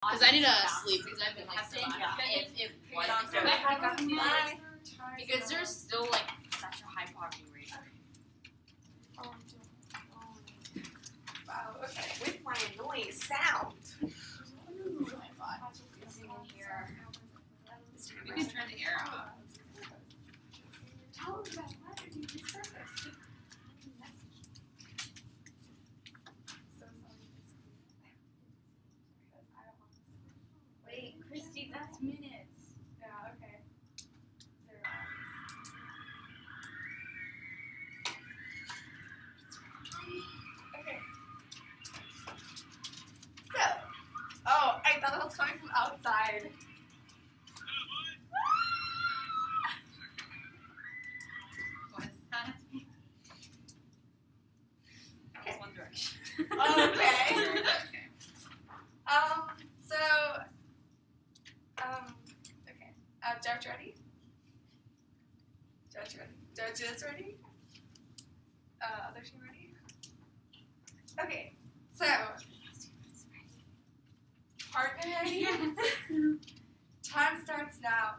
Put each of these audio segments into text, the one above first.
Because I need to sleep because I've been like because there's still like such a high poverty rate. Wow, okay. With my annoying sound. We can turn the air off. Tell them about what did you resurface? Wait, Christie, that's minutes. Yeah, okay. Okay. So, oh, I thought it was coming from outside. What's that? That was One Direction. Okay. Okay. Judge ready? Judge ready? Judges ready? Other team ready? Okay, so, partner ready? Time starts now.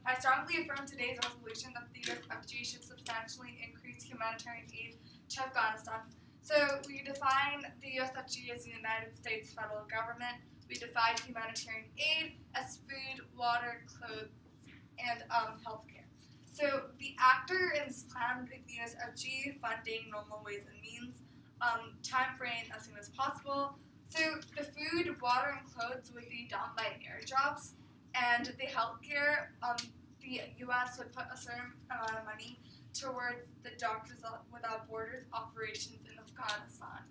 I strongly affirm today's resolution that the USFG should substantially increase humanitarian aid to Afghanistan. So we define the USFG as the United States federal government. We define humanitarian aid as food, water, clothes, and healthcare. So the actor in this plan would be the USFG funding normal ways and means, time frame as soon as possible. So the food, water, and clothes would be done by airdrops, and the healthcare, the U.S. would put a certain amount of money towards the Doctors Without Borders operations in Afghanistan.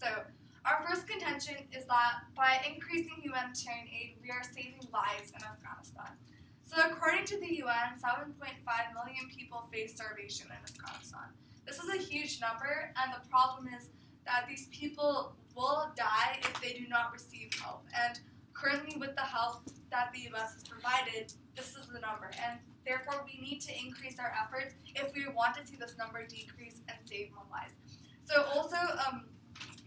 So our first contention is that by increasing humanitarian aid, we are saving lives in Afghanistan. So according to the UN, 7.5 million people face starvation in Afghanistan. This is a huge number, and the problem is that these people will die if they do not receive help. And currently with the help that the US has provided, this is the number. And therefore, we need to increase our efforts if we want to see this number decrease and save more lives. So also,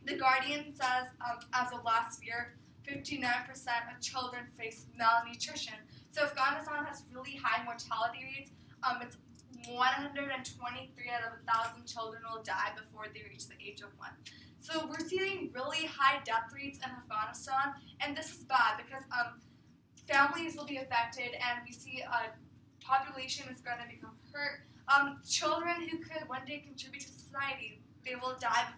The Guardian says as of last year, 59% of children face malnutrition. So Afghanistan has really high mortality rates. It's 123 out of 1,000 children will die before they reach the age of 1. So we're seeing really high death rates in Afghanistan, and this is bad because families will be affected, and we see population is going to become hurt. Children who could one day contribute to society, they will die.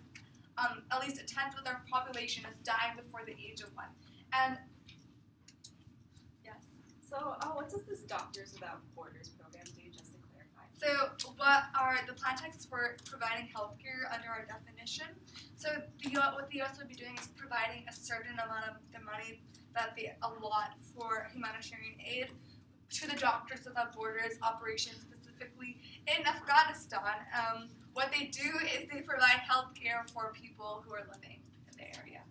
At least a tenth of their population is dying before the age of 1. And yes. So, what does this Doctors Without Borders program do, just to clarify? So, what are the plan texts for providing healthcare under our definition? So, what the U.S. would be doing is providing a certain amount of the money that they allot for humanitarian aid to the Doctors Without Borders operation, specifically in Afghanistan. What they do is they provide health care for people who are living in the area.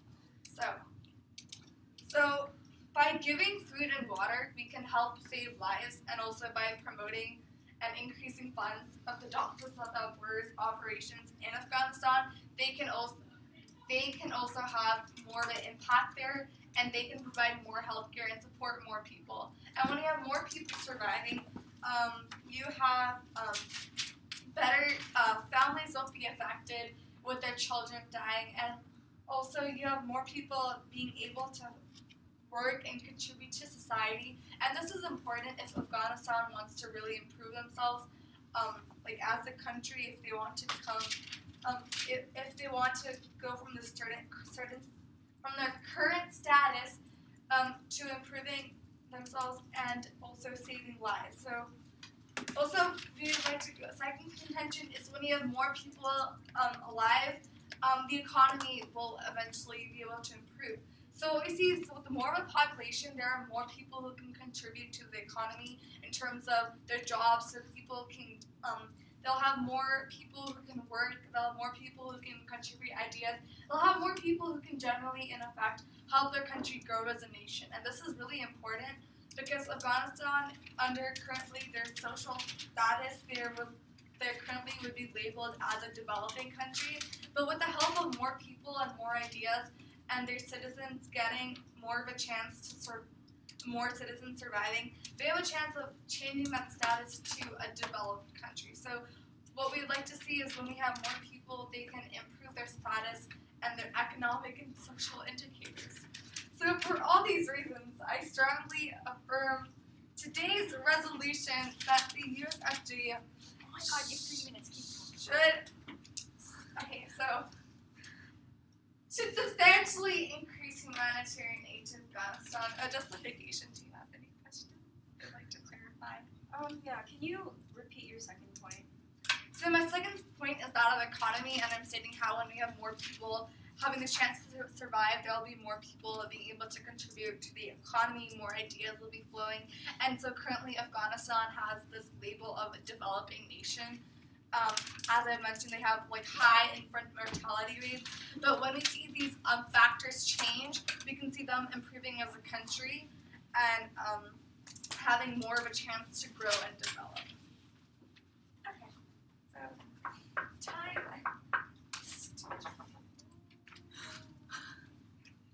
So by giving food and water, we can help save lives, and also by promoting and increasing funds of the Doctors Without Borders operations in Afghanistan, they can also have more of an impact there, and they can provide more health care and support more people. And when you have more people surviving, you have better families won't be affected with their children dying, and also you have more people being able to work and contribute to society. And this is important if Afghanistan wants to really improve themselves, like as a country, if they want to become, if they want to go from the from their current status to improving themselves and also saving lives. So also, we would like to go. Second contention is when you have more people alive, the economy will eventually be able to improve. So we see, so with more of a population, there are more people who can contribute to the economy in terms of their jobs. So people can, they'll have more people who can work. They'll have more people who can contribute ideas. They'll have more people who can generally, in effect, help their country grow as a nation. And this is really important, because Afghanistan, under currently their social status, they currently would be labeled as a developing country. But with the help of more people and more ideas, and their citizens getting more of a chance to more citizens surviving, they have a chance of changing that status to a developed country. So what we'd like to see is when we have more people, they can improve their status and their economic and social indicators. So for all these reasons, I strongly affirm today's resolution that the USFG Oh my god, you have 3 minutes. Keep should substantially increase humanitarian aid to Afghanistan. Justification, do you have any questions you'd like to clarify? Yeah, can you repeat your second point? So my second point is that of the economy, and I'm stating how when we have more people having the chance to survive, there will be more people being able to contribute to the economy, more ideas will be flowing. And so currently Afghanistan has this label of a developing nation. As I mentioned, they have like high infant mortality rates, but when we see these factors change, we can see them improving as a country and having more of a chance to grow and develop. Okay, so time.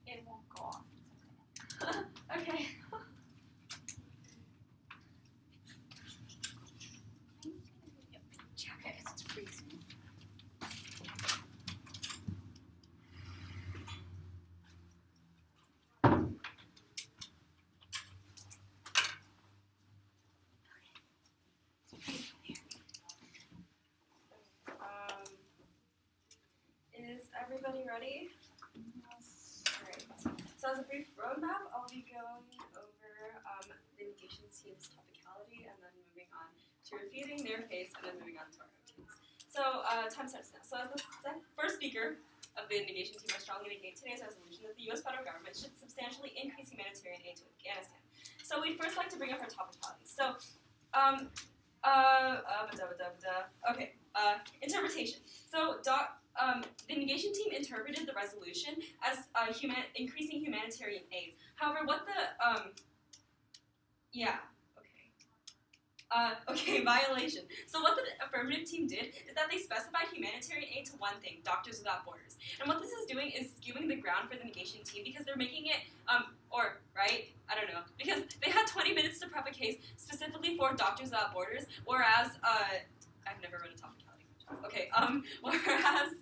It won't go off. Okay. Okay, it's freezing. Is everybody ready? Yes. Alright. So as a brief roadmap, I'll be going over the negation team's topicality and then moving on to refuting their case and then moving on to our own case. So time starts now. So as the first speaker of the negation team, I strongly negate today's resolution that the U.S. federal government should substantially increase humanitarian aid to Afghanistan. So we'd first like to bring up our topicality. So, okay, interpretation. So, the negation team interpreted the resolution as increasing humanitarian aid. However, what the, violation. So what the affirmative team did is that they specified humanitarian aid to one thing, Doctors Without Borders. And what this is doing is skewing the ground for the negation team because they're making it, because they had 20 minutes to prep a case specifically for Doctors Without Borders, whereas, I've never read a topicality. Okay, whereas,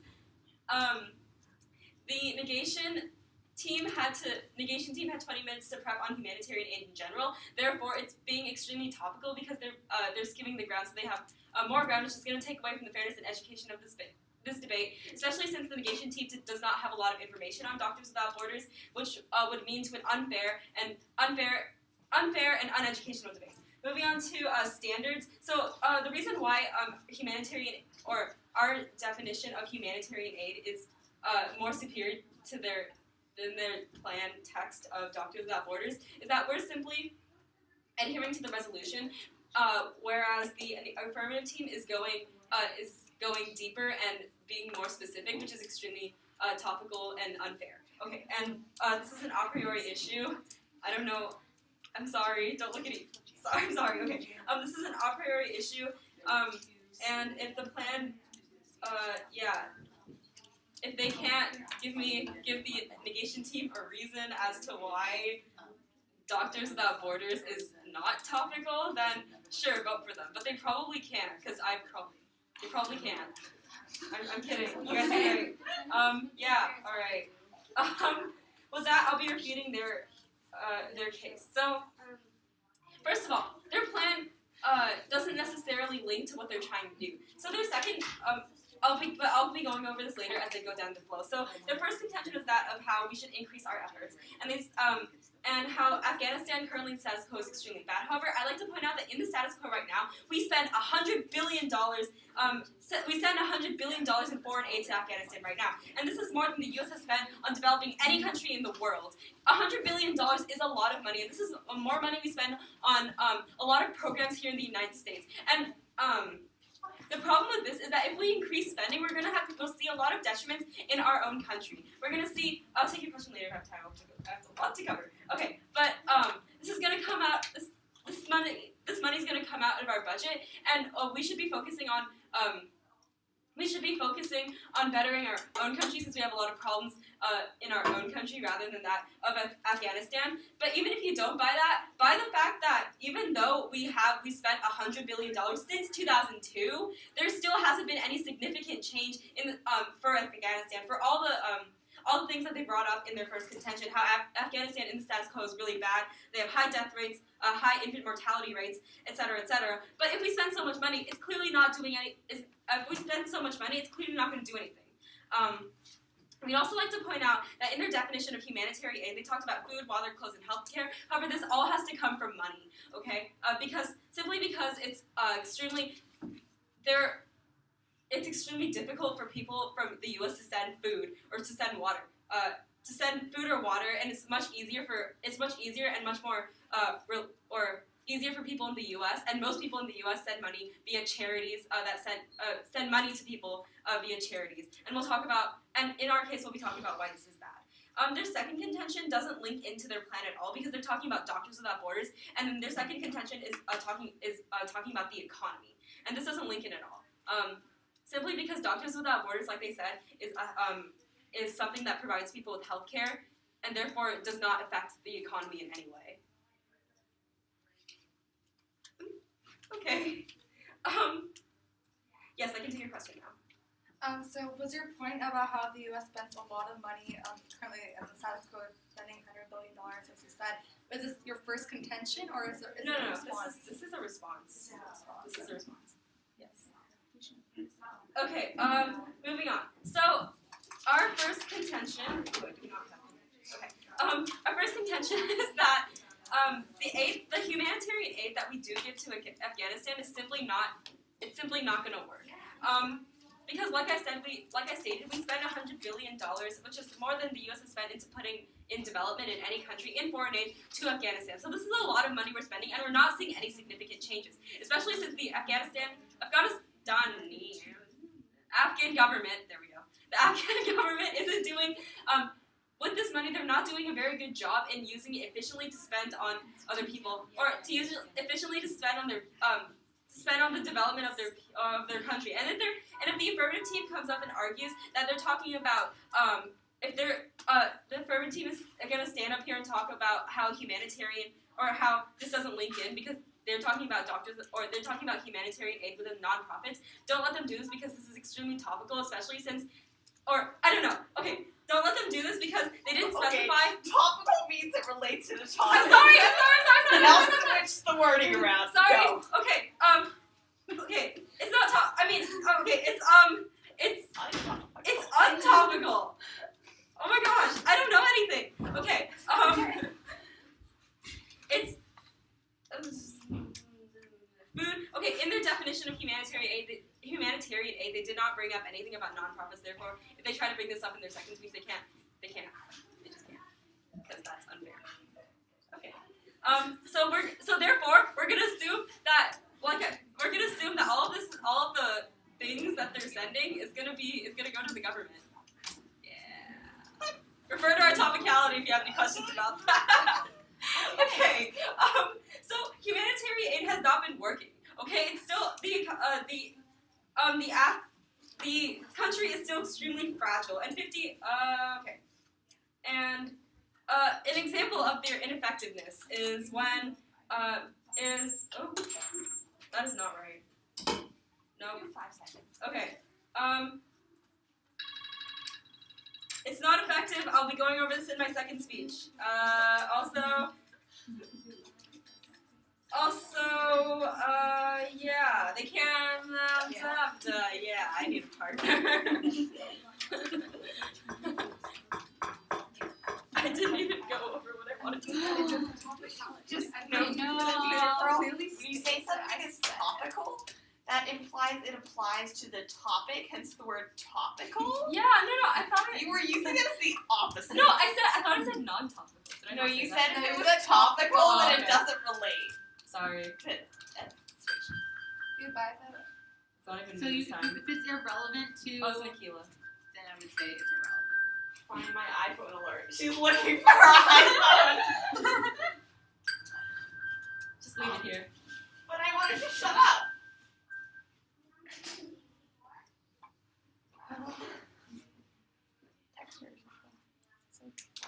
the negation team had 20 minutes to prep on humanitarian aid in general. Therefore, it's being extremely topical because they're skimming the ground, so they have more ground, which is going to take away from the fairness and education of this debate, especially since the negation team does not have a lot of information on Doctors Without Borders, which would mean to an unfair and uneducational debate. Moving on to standards. So the reason why humanitarian, or our definition of humanitarian aid is more superior to their plan text of Doctors Without Borders is that we're simply adhering to the resolution, whereas the affirmative team is going deeper and being more specific, which is extremely topical and unfair. Okay, and this is an a priori issue. I don't know. I'm sorry. Don't look at me. I'm sorry. Okay. This is an a priori issue. And if the plan, if they can't give the negation team a reason as to why Doctors Without Borders is not topical, then sure, vote for them. But they probably can't, because they probably can't. I'm kidding. You guys are great. Alright. With that, I'll be refuting their case. So, first of all, their plan doesn't necessarily link to what they're trying to do. So their second, I'll be going over this later as they go down the flow. So their first contention is that of how we should increase our efforts, and how Afghanistan currently status quo is extremely bad. However, I'd like to point out that in the status quo right now, we spend $100 billion. We send $100 billion in foreign aid to Afghanistan right now, and this is more than the U.S. has spent on developing any country in the world. $100 billion is a lot of money, and this is more money we spend on a lot of programs here in the United States. And the problem with this is that if we increase spending, we're going to go see a lot of detriments in our own country. We're going to see. I'll take your question later if I have time. I have a lot to cover. Okay, but this is going to come out. This money is going to come out of our budget, and we should be focusing on We should be focusing on bettering our own country since we have a lot of problems in our own country rather than that of Afghanistan. But even if you don't buy that, buy the fact that even though we spent $100 billion since 2002, there still hasn't been any significant change in for Afghanistan for all the things that they brought up in their first contention. How Afghanistan in the status quo is really bad. They have high death rates, high infant mortality rates, etc., etc. But if we spend so much money, it's clearly not doing any. If we spend so much money, it's clearly not going to do anything. We'd also like to point out that in their definition of humanitarian aid, they talked about food, water, clothes, and healthcare. However, this all has to come from money, okay? Because it's extremely difficult for people from the U.S. to send food or to send water, or water, and it's much easier and much more easier for people in the U.S. and most people in the U.S. send money via charities that send money to people via charities. And we'll talk about, and in our case, we'll be talking about why this is bad. Their second contention doesn't link into their plan at all because they're talking about Doctors Without Borders, and then their second contention is talking about the economy, and this doesn't link in at all. Simply because Doctors Without Borders, like they said, is something that provides people with health care, and therefore it does not affect the economy in any way. Okay. Yes, I can take your question now. So was your point about how the U.S. spends a lot of money currently in the status quo spending $100 billion, as you said? Is this your first contention, or is it a response? This is a response. This is a response. Yes. Okay, moving on. So, our first contention... our first contention is that the humanitarian aid that we do give to Afghanistan is simply not going to work. Because like I stated, we spend $100 billion, which is more than the U.S. has spent into putting in development in any country in foreign aid to Afghanistan. So this is a lot of money we're spending, and we're not seeing any significant changes, especially since the Afghan government, the Afghan government isn't doing, with this money, they're not doing a very good job in using it efficiently to spend on other people, or to use it efficiently to spend on the development of their country. And if the affirmative team comes up and argues that they're talking about, the affirmative team is going to stand up here and talk about how humanitarian, or how this doesn't link in, because they're talking about doctors, or they're talking about humanitarian aid within nonprofits. Don't let them do this because this is extremely topical, especially since, or I don't know. Okay, don't let them do this because they didn't specify. Topical means it relates to the topic. I'm sorry. Now switch the wording around. Sorry. Go. Okay. Okay. It's not it's untopical. Oh my gosh, I don't know anything. Okay. It's food. Okay, in their definition of humanitarian aid, they did not bring up anything about nonprofits. Therefore, if they try to bring this up in their second speech, they can't. They just can't, because that's unfair. Okay. Therefore, we're gonna assume that all of the things that they're sending is gonna go to the government. Yeah. Refer to our topicality if you have any questions about that. Okay. So humanitarian aid has not been working. Okay, it's still the country is still extremely fragile, and an example of their ineffectiveness is when that is not right. No. 5 seconds. Okay. It's not effective. I'll be going over this in my second speech. Yeah, they can't. I need a partner. I didn't even go over what I wanted to say. Just No. When you say something, I guess topical, that implies it applies to the topic, hence the word topical. Yeah, no, I thought You were using it as the opposite. No, I thought I said non-topical. No, you said if it was topical, then okay. it doesn't relate. Sorry. Goodbye. It's not even So this time. if it's irrelevant to, Oh, it's Nikila. then I would say it's irrelevant. Find my iPhone alert. She's looking for her iPhone. Just leave it here. But I wanted to shut up.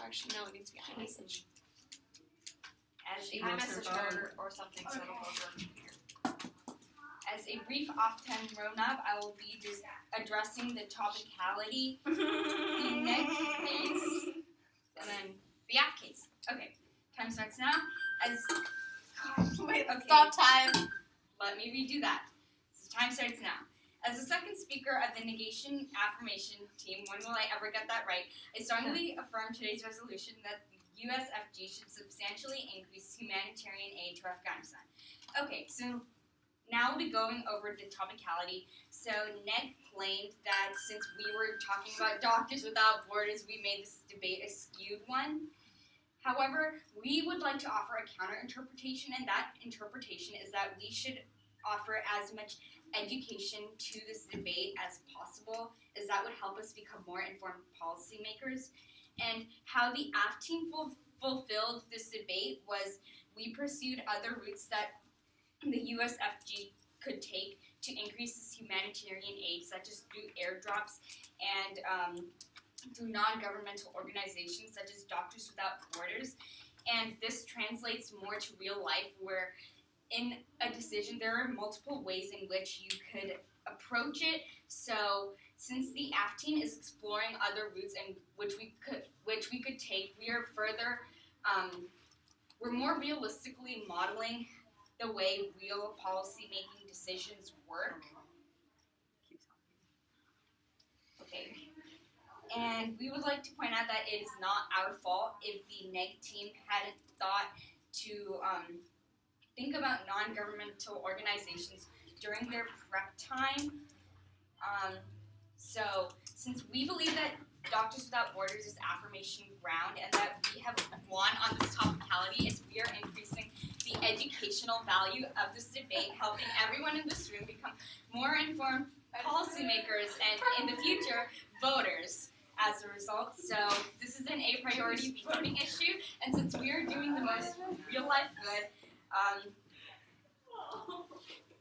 actually, no, it needs to be iMessage. As a She wants iMessage her her or something so it'll go to her computer. As a brief off-time round-up, I will be just addressing the topicality, the next case, and then the app case. Okay, time starts now. Wait, okay, stop time. let me redo that. So time starts now. As the second speaker of the negation affirmation team, when will I ever get that right? I strongly affirm today's resolution that the USFG should substantially increase humanitarian aid to Afghanistan. Okay, so now we'll be going over the topicality. So Ned claimed that since we were talking about Doctors Without Borders, we made this debate a skewed one. However, we would like to offer a counter-interpretation, and that interpretation is that we should offer as much education to this debate as possible, as that would help us become more informed policymakers. And how the AF team fulfilled this debate was we pursued other routes that the USFG could take to increase this humanitarian aid, such as through airdrops and through non-governmental organizations such as Doctors Without Borders. And this translates more to real life, where in a decision there are multiple ways in which you could approach it. So since the AF team is exploring other routes and which we could take, we are further we're more realistically modeling the way real policy-making decisions work. Okay. And we would like to point out that it is not our fault if the NEG team hadn't thought to think about non-governmental organizations during their prep time. So since we believe that Doctors Without Borders is affirmation ground and that we have won on this topicality, as we are increasing the educational value of this debate, helping everyone in this room become more informed policymakers and, in the future, voters as a result. So this is an A priority voting issue, and since we are doing the most real-life good,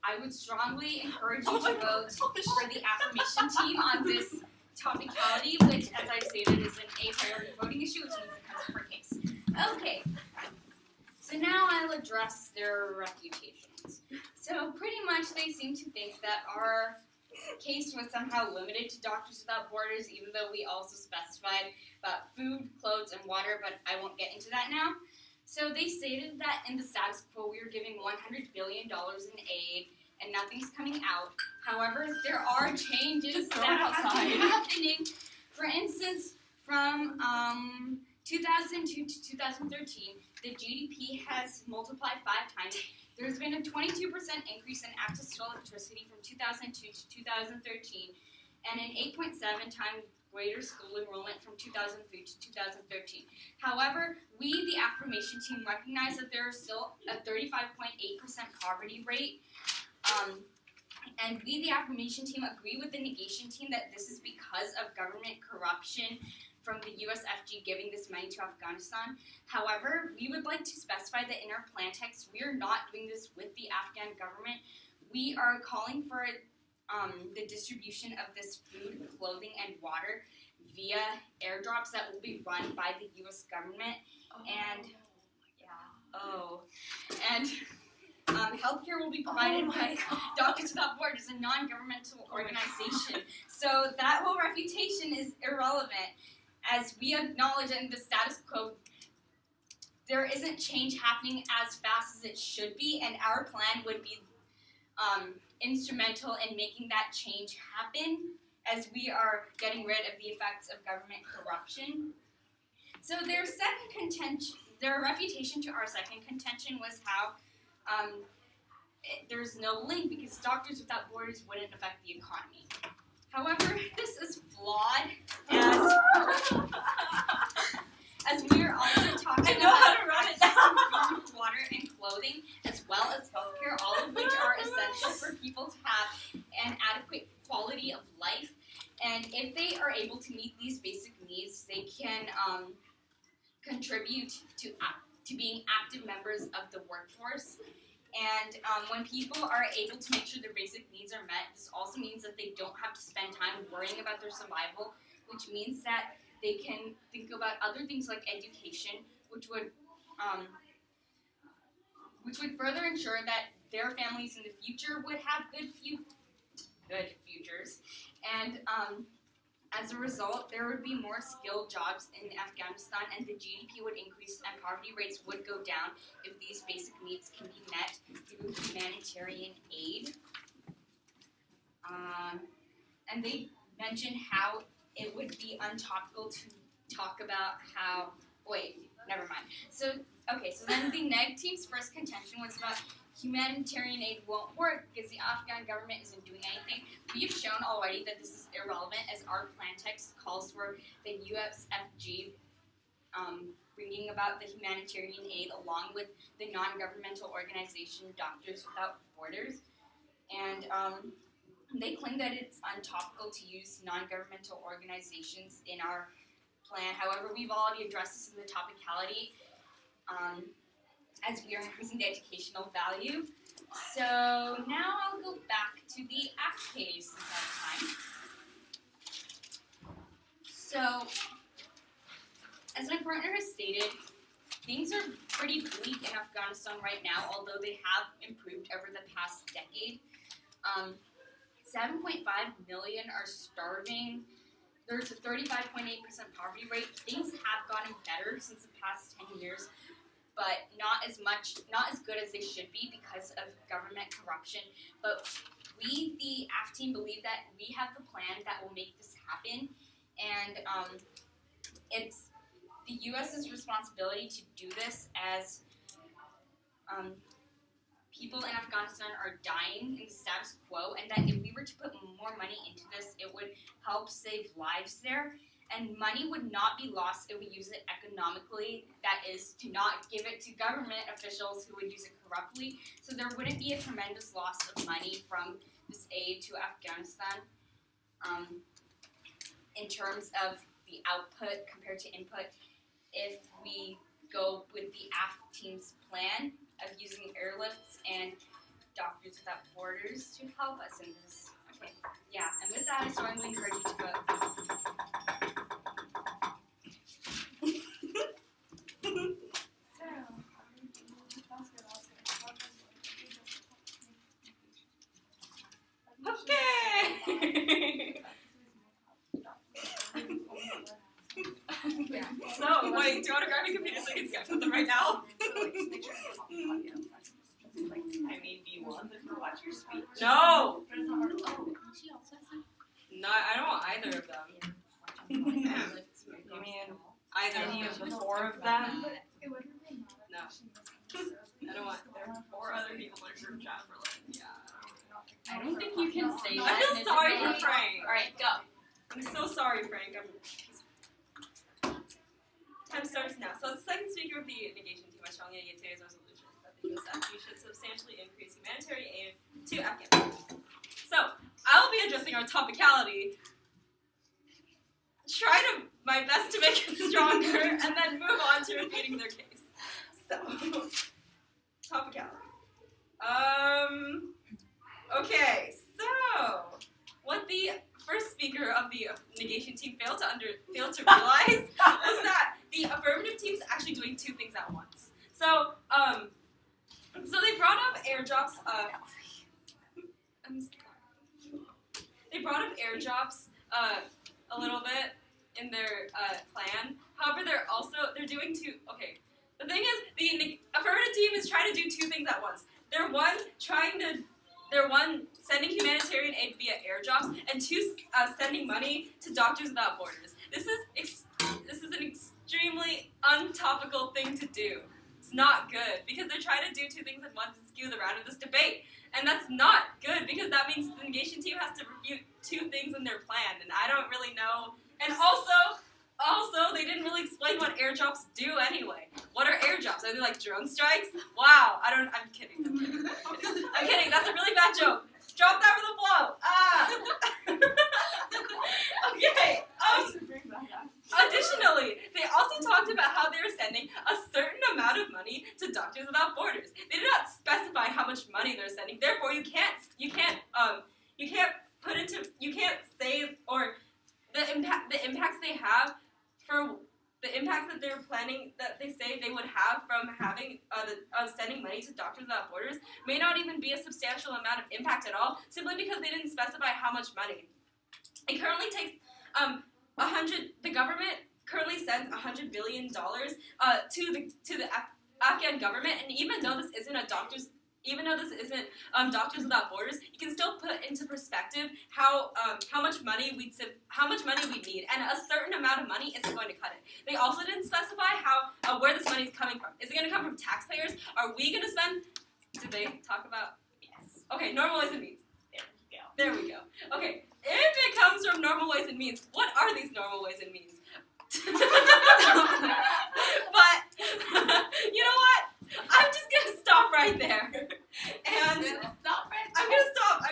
I would strongly encourage you to vote for the affirmation team on this topicality, which, as I stated, is an A priority voting issue, which means it comes per case. Okay, so now I'll address their refutations. So pretty much they seem to think that our case was somehow limited to Doctors Without Borders, even though we also specified about food, clothes, and water, but I won't get into that now. So they stated that in the status quo we were giving $100 billion in aid and nothing's coming out. However, there are changes that have been happening. For instance, from 2002 to 2013, the GDP has multiplied 5 times. There's been a 22% increase in access to electricity from 2002 to 2013, and an 8.7 times greater school enrollment from 2003 to 2013. However, we, the affirmation team, recognize that there is still a 35.8% poverty rate. And we, the affirmation team, agree with the negation team that this is because of government corruption from the USFG giving this money to Afghanistan. However, we would like to specify that in our plan text, we are not doing this with the Afghan government. We are calling for the distribution of this food, clothing, and water via airdrops that will be run by the U.S. government. Healthcare will be provided by Doctors Without Borders, a non-governmental organization. So that whole refutation is irrelevant, as we acknowledge in the status quo there isn't change happening as fast as it should be, and our plan would be instrumental in making that change happen, as we are getting rid of the effects of government corruption. So their refutation to our second contention was how there's no link because Doctors Without Borders wouldn't affect the economy. However, this is flawed, as we are also talking about access to food, water, and clothing, as well as healthcare, all of which are essential for people to have an adequate quality of life. And if they are able to meet these basic needs, they can contribute to being active members of the workforce. And when people are able to make sure their basic needs are met, this also means that they don't have to spend time worrying about their survival, which means that they can think about other things like education, which would further ensure that their families in the future would have good futures. And as a result, there would be more skilled jobs in Afghanistan, and the GDP would increase and poverty rates would go down if these basic needs can be met through humanitarian aid. And they mentioned how it would be untopical to talk about how. Wait, never mind. So then the neg team's first contention was about humanitarian aid won't work because the Afghan government isn't doing anything. We've shown already that this is irrelevant, as our plan text calls for the USFG bringing about the humanitarian aid along with the non-governmental organization Doctors Without Borders. And they claim that it's untopical to use non-governmental organizations in our plan. However, we've already addressed this in the topicality, as we are increasing the educational value. So now I'll go back to the ACT case since I have time. So, as my partner has stated, things are pretty bleak in Afghanistan right now, although they have improved over the past decade. 7.5 million are starving. There's a 35.8% poverty rate. Things have gotten better since the past 10 years, but not as good as they should be because of government corruption. But we, the AF team, believe that we have the plan that will make this happen, and it's the U.S.'s responsibility to do this, as people in Afghanistan are dying in the status quo, and that if we were to put more money into this, it would help save lives there. And money would not be lost if we use it economically, that is, to not give it to government officials who would use it corruptly. So there wouldn't be a tremendous loss of money from this aid to Afghanistan in terms of the output compared to input if we go with the AF team's plan of using airlifts and Doctors Without Borders to help us in this. Okay, yeah, and with that, I strongly encourage you to vote. Okay. So, wait, do you want to grab your computer so I can sketch with them right now? I mean, do you want them to watch your speech? No! No, I don't want either of them. You mean either of the four of them? No. I don't want, there are 4 other people in our group chat for I don't think you can say that. I feel sorry for Frank. Alright, go. I'm so sorry, Frank. Time starts now. So, as the second speaker of the negation team, I strongly against today's resolution that the USFG should substantially increase humanitarian aid to Afghanistan. So, I will be addressing our topicality, try my best to make it stronger, and then move on to repeating their case. So, topicality. Okay, so what the first speaker of the negation team failed to realize was that the affirmative team is actually doing 2 things at once. So, so they brought up airdrops. They brought up airdrops a little bit in their plan. However, they're doing 2. Okay, the thing is, the affirmative team is trying to do 2 things at once. They're one sending humanitarian aid via airdrops, and 2 sending money to Doctors Without Borders. This is an extremely untopical thing to do. It's not good because they're trying to do 2 things at once and skew the round of this debate, and that's not good because that means the negation team has to refute 2 things in their plan, and I don't really know. And also, they didn't really explain what airdrops do anyway. What are airdrops? Are they like drone strikes? Wow, I'm kidding. I'm kidding. That's a really bad joke. Drop that for the blow. Okay. Additionally, they also talked about how they were sending a certain amount of money to Doctors Without Borders. They did not specify how much money they're sending. Therefore, you can't say, or the impacts they have say they would have from having sending money to Doctors Without Borders may not even be a substantial amount of impact at all, simply because they didn't specify how much money. It currently takes the government currently sends $100 billion to the Afghan government, and even though this isn't Doctors Without Borders, you can still put into perspective how much money we need, and a certain amount of money isn't going to cut it. They also didn't specify where this money is coming from. Is it going to come from taxpayers? Are we going to spend? Did they talk about? Yes. Okay, normal ways and means. There we go. There we go. Okay, if it comes from normal ways and means, what are these normal ways and means? But you know what? I'm just gonna stop right there, and Stop right I'm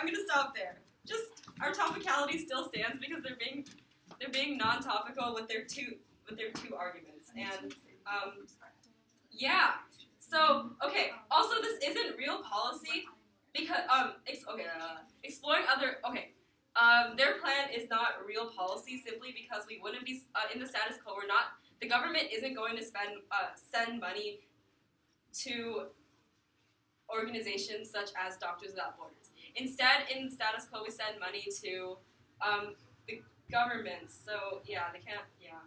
gonna stop there. Just our topicality still stands because they're being non-topical with their two arguments, and yeah. So okay. Also, this isn't real policy because exploring other their plan is not real policy simply because we wouldn't be in the status quo. The government isn't going to send money to organizations such as Doctors Without Borders. Instead, in the status quo, we send money to the governments. So yeah, they can't. Yeah.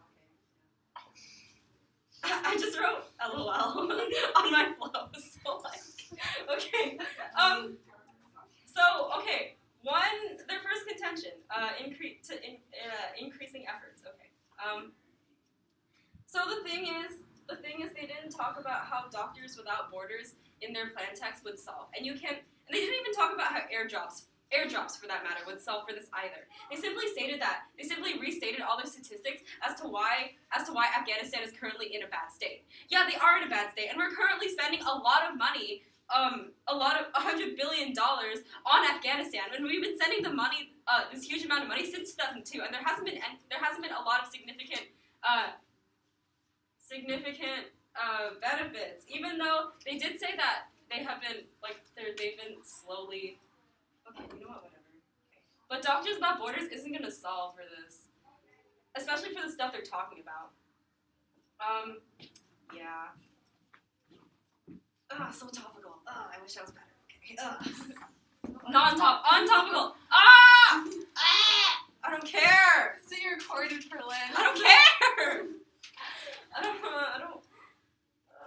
Okay. I just wrote LOL on my flow. So okay. Their first contention, increasing efforts. Okay. So the thing is, they didn't talk about how Doctors Without Borders in their plan text would solve, and they didn't even talk about how airdrops for that matter would solve for this either. They simply restated all their statistics as to why Afghanistan is currently in a bad state. Yeah, they are in a bad state, and we're currently spending a lot of money. $100 billion on Afghanistan, and we've been sending the money, this huge amount of money since 2002, and there hasn't been a lot of significant benefits. Even though they did say that they've been slowly. Okay, you know what? Whatever. Okay. But Doctors Without Borders isn't going to solve for this, especially for the stuff they're talking about. Yeah. So topical. I wish I was better. Okay. Untopical. I don't care. So you're recorded for Lynn. I don't care.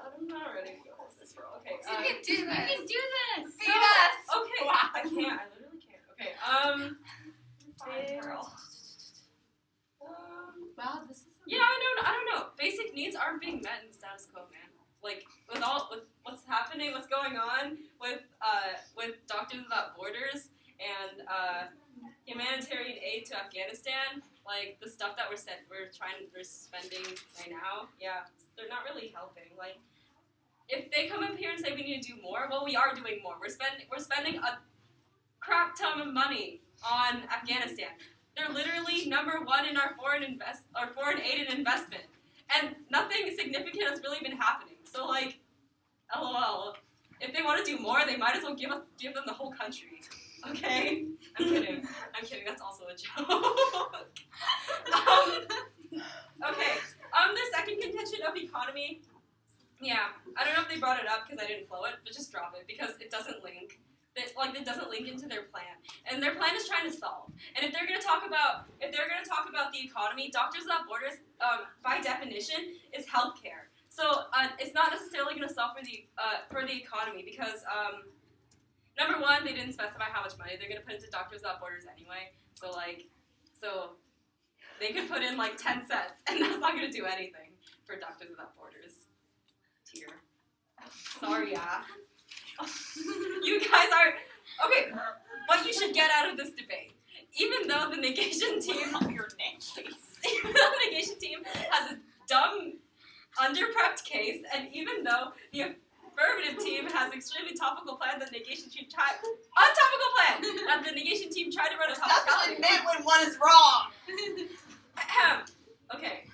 I'm not ready to go this for. Okay. You can do this. You can do this. Beat us. Okay. Wow. I can't. I literally can't. Okay. Fine, girl. Wow, this is. Yeah, I don't know. Basic needs aren't being met in the status quo, man. Like with what's happening, what's going on with Doctors Without Borders and humanitarian aid to Afghanistan, like the stuff that we're spending right now, yeah, they're not really helping. Like if they come up here and say we need to do more, well, we are doing more. We're spending a crap ton of money on Afghanistan. They're literally number one in our foreign aid and investment, and nothing significant has really been happening. So like, LOL. If they want to do more, they might as well give them the whole country. Okay? I'm kidding. That's also a joke. Okay. The second contention of economy. Yeah. I don't know if they brought it up because I didn't flow it, but just drop it because it doesn't link. It doesn't link into their plan, and their plan is trying to solve. And if they're going to talk about the economy, Doctors Without Borders, by definition, is healthcare. So it's not necessarily going to solve for the economy because number one, they didn't specify how much money they're going to put into Doctors Without Borders anyway. So they could put in like 10 cents, and that's not going to do anything for Doctors Without Borders. Tier. Sorry, yeah. You guys are okay. What you should get out of this debate, even though the negation team, has a dumb, underprepped case, and even though the affirmative team has extremely topical plan, the negation team tried to run a topical. That's what I meant when one is wrong. Okay.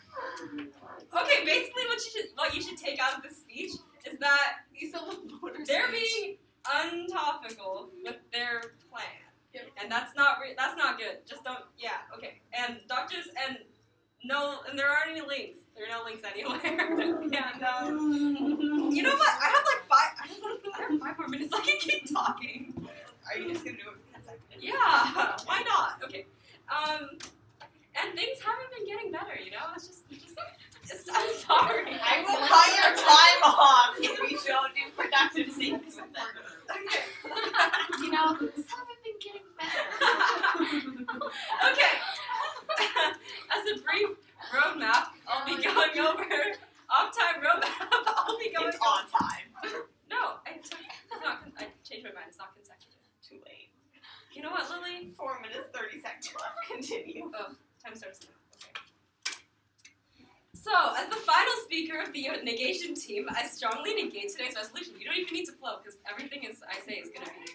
Basically, what you should take out of this speech is that they're being untopical with their plan, and that's not good. Just don't. Yeah. Okay. And doctors and there aren't any links. There are no links anywhere. And on time. No, I changed my mind. It's not consecutive. Too late. You know what, Lily? 4 minutes, 30 seconds left. Continue. Oh, time starts now. Okay. So, as the final speaker of the negation team, I strongly negate today's resolution. You don't even need to flow, because everything I say is going to be,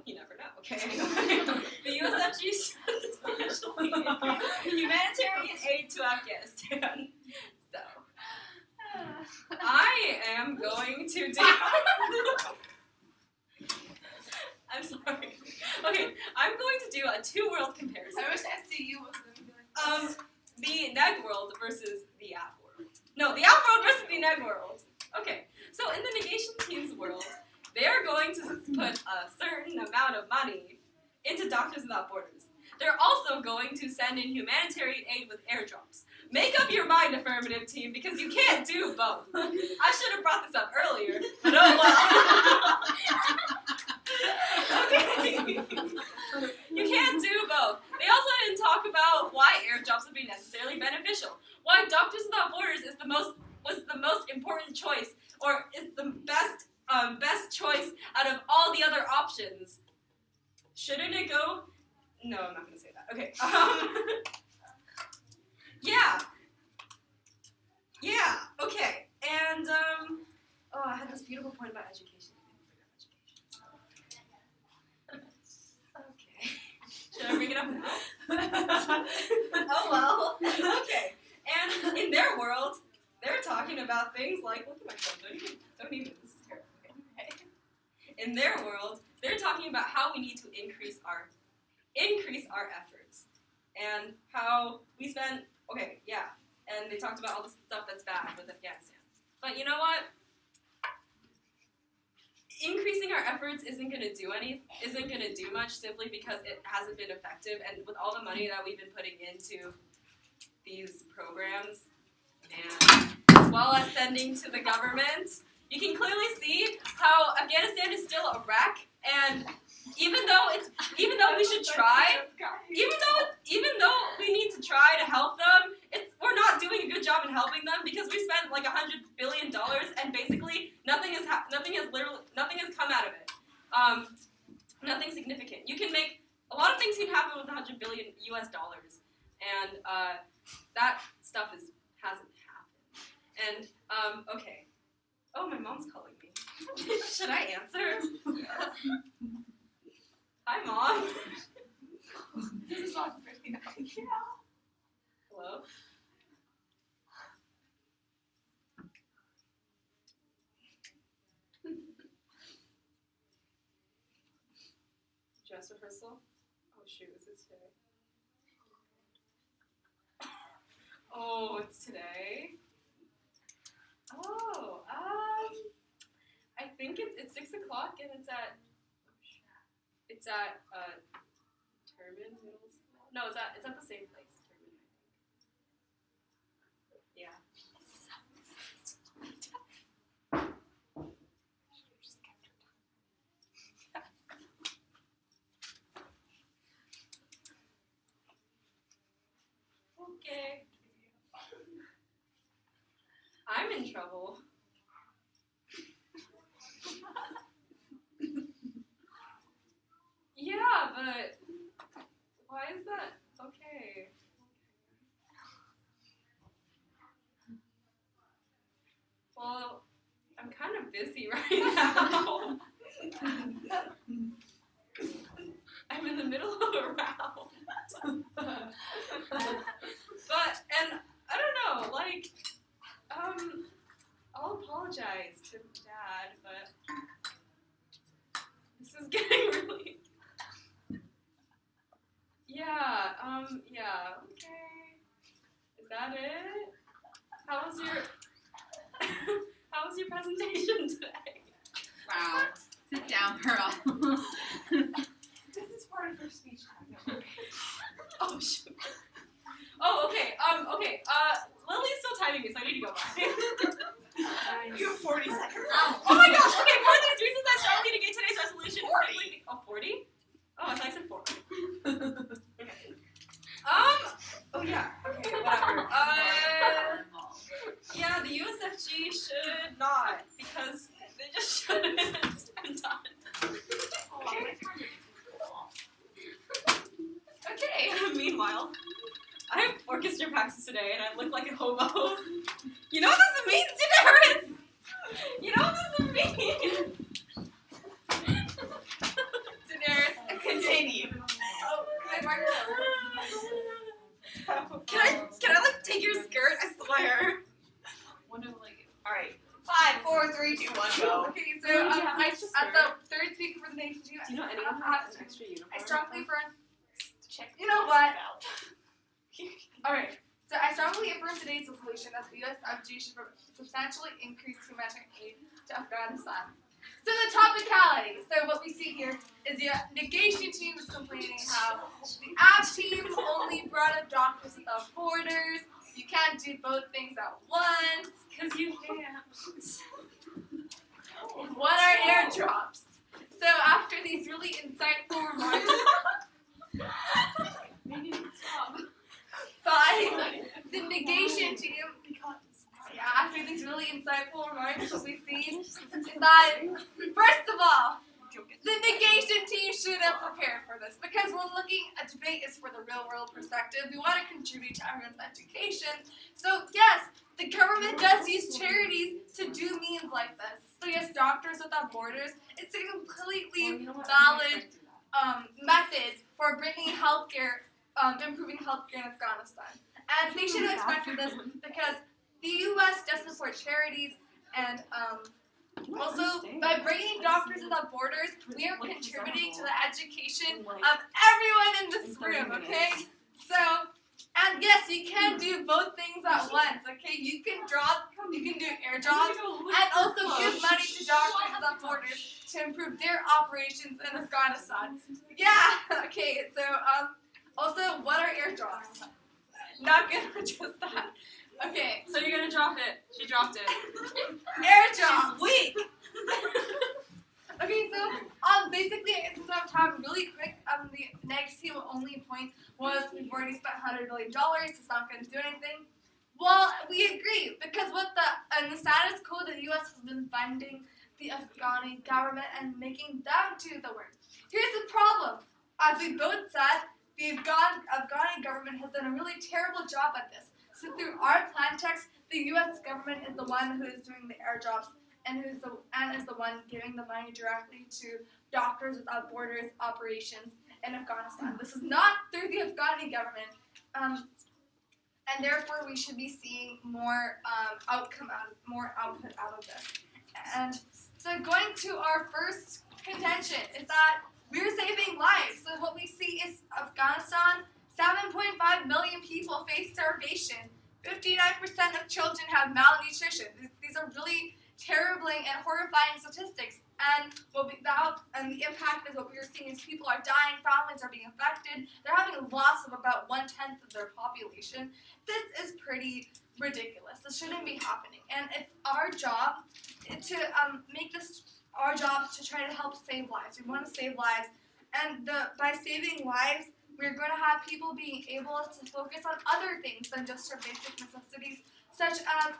you never know. Okay, anyway. The USFG should substantially increase humanitarian aid to Afghanistan. So, I am going to do... I'm sorry. Okay, I'm going to do a two-world comparison. I wish SCU was going to be like this. The neg world versus the app world. No, the app world versus the neg world. Okay, so in the negation team's world, they are going to put a certain amount of money into Doctors Without Borders. They're also going to send in humanitarian aid with airdrops. Make up your mind, affirmative team, because you can't do both. I should have brought this up earlier, but oh well. Okay. You can't do both. They also didn't talk about why airdrops would be necessarily beneficial. Why Doctors Without Borders was the most important choice, or is the best choice out of all the other options. Shouldn't it go? No, I'm not going to say that. Okay. Yeah. Okay. And I had this beautiful point about education. Okay. Should I bring it up now? Oh well. Okay. And in their world, they're talking about things like, look at my phone. Don't even. This is terrible. Okay. In their world, they're talking about how we need to increase our efforts and how we spend. Okay, yeah. And they talked about all the stuff that's bad with Afghanistan. But you know what? Increasing our efforts isn't going to do much simply because it hasn't been effective. And with all the money that we've been putting into these programs, and as well as sending to the government, you can clearly see how Afghanistan is still a wreck. And even though we should try, even though we need to try to help them, we're not doing a good job in helping them because we spent like $100 billion and basically nothing has come out of it. Nothing significant. You can make a lot of things can happen with $100 billion US dollars, and that stuff hasn't happened. And okay. Oh, my mom's calling me. Should I answer? Hi, Mom. This is not really nice. Yeah. Hello? Dress rehearsal? Oh shoot, is it today? Oh, it's today? Oh, I think it's 6 o'clock and it's at Turbin Middle School. No, it's at the same place, Turbin, I think. Yeah. Okay. I'm in trouble. Yeah, but why is that okay? Well, I'm kind of busy right now. I'm in the middle of a round. And I don't know, like, I'll apologize to Dad, but this is getting really... Yeah, okay. Is that it? How was your presentation today? Wow. Sit down, Pearl. This is part of her speech time. Oh, shoot. Oh, okay. Lily's still timing me, so I need to go by. You have 40 seconds. Oh my gosh, okay, for these reasons I strongly negate today's resolution. 40. Oh, 40? Oh, I thought I said 4. Okay. Oh yeah, okay, whatever. Yeah, the US USFG should not, because they just shouldn't. I'm done. Okay. Meanwhile, I have orchestra practice today, and I look like a hobo. You know what this means, Daenerys? You know what this means? Daenerys, Continue. oh, can I mark it? Can I like take your skirt? I swear. Alright. 5, 4, 3, 2, 1, go. Okay, so at the third speaker for the nation, Do you know anyone who has an extra uniform? I strongly affirm. Check. You know what? Alright, so I strongly affirm today's resolution that the USFG should substantially increase humanitarian aid to Afghanistan. So the topicality. So what we see here is the negation team is complaining how the AF team only brought up Doctors Without Borders. You can't do both things at once. Because you can't. What are airdrops? So after these really insightful remarks by the negation team, after these really insightful remarks, what we see is that, first of all, the negation team should have prepared for this, because we're looking at debate is for the real world perspective. We want to contribute to everyone's education. So yes, the government does use charities to do means like this. So yes, Doctors Without Borders, it's a completely valid method for bringing healthcare, improving healthcare in Afghanistan. And they should have expected this because the U.S. does support charities, and also by bringing Doctors Without Borders, we are contributing to the education of everyone in this room, okay? So, and yes, you can do both things at once, okay? You can do airdrops, and also give money to Doctors Without Borders to improve their operations in Afghanistan. Yeah, okay, so, also, what are airdrops? Not gonna address that. Okay. So you're gonna drop it. She dropped it. Airdrops. She's weak. Okay, so basically, since I'm talking really quick, the next team only point was we've already spent $100 billion. It's not going to do anything. Well, we agree because with the status quo, the U.S. has been funding the Afghani government and making them do the work. Here's the problem: as we both said, the Afghani government has done a really terrible job at this. So through our plan text, the U.S. government is the one who is doing the airdrops and is the one giving the money directly to Doctors Without Borders operations in Afghanistan. This is not through the Afghani government, and therefore we should be seeing more output out of this. And so going to our first contention is that we're saving lives. So what we see is Afghanistan. 7.5 million people face starvation. 59% of children have malnutrition. These are really terrible and horrifying statistics. And the impact is what we're seeing is people are dying, families are being affected. They're having a loss of about 1/10 of their population. This is pretty ridiculous. This shouldn't be happening. And it's our job to make this our job to try to help save lives. We want to save lives. And by saving lives, we're going to have people being able to focus on other things than just their basic necessities, such as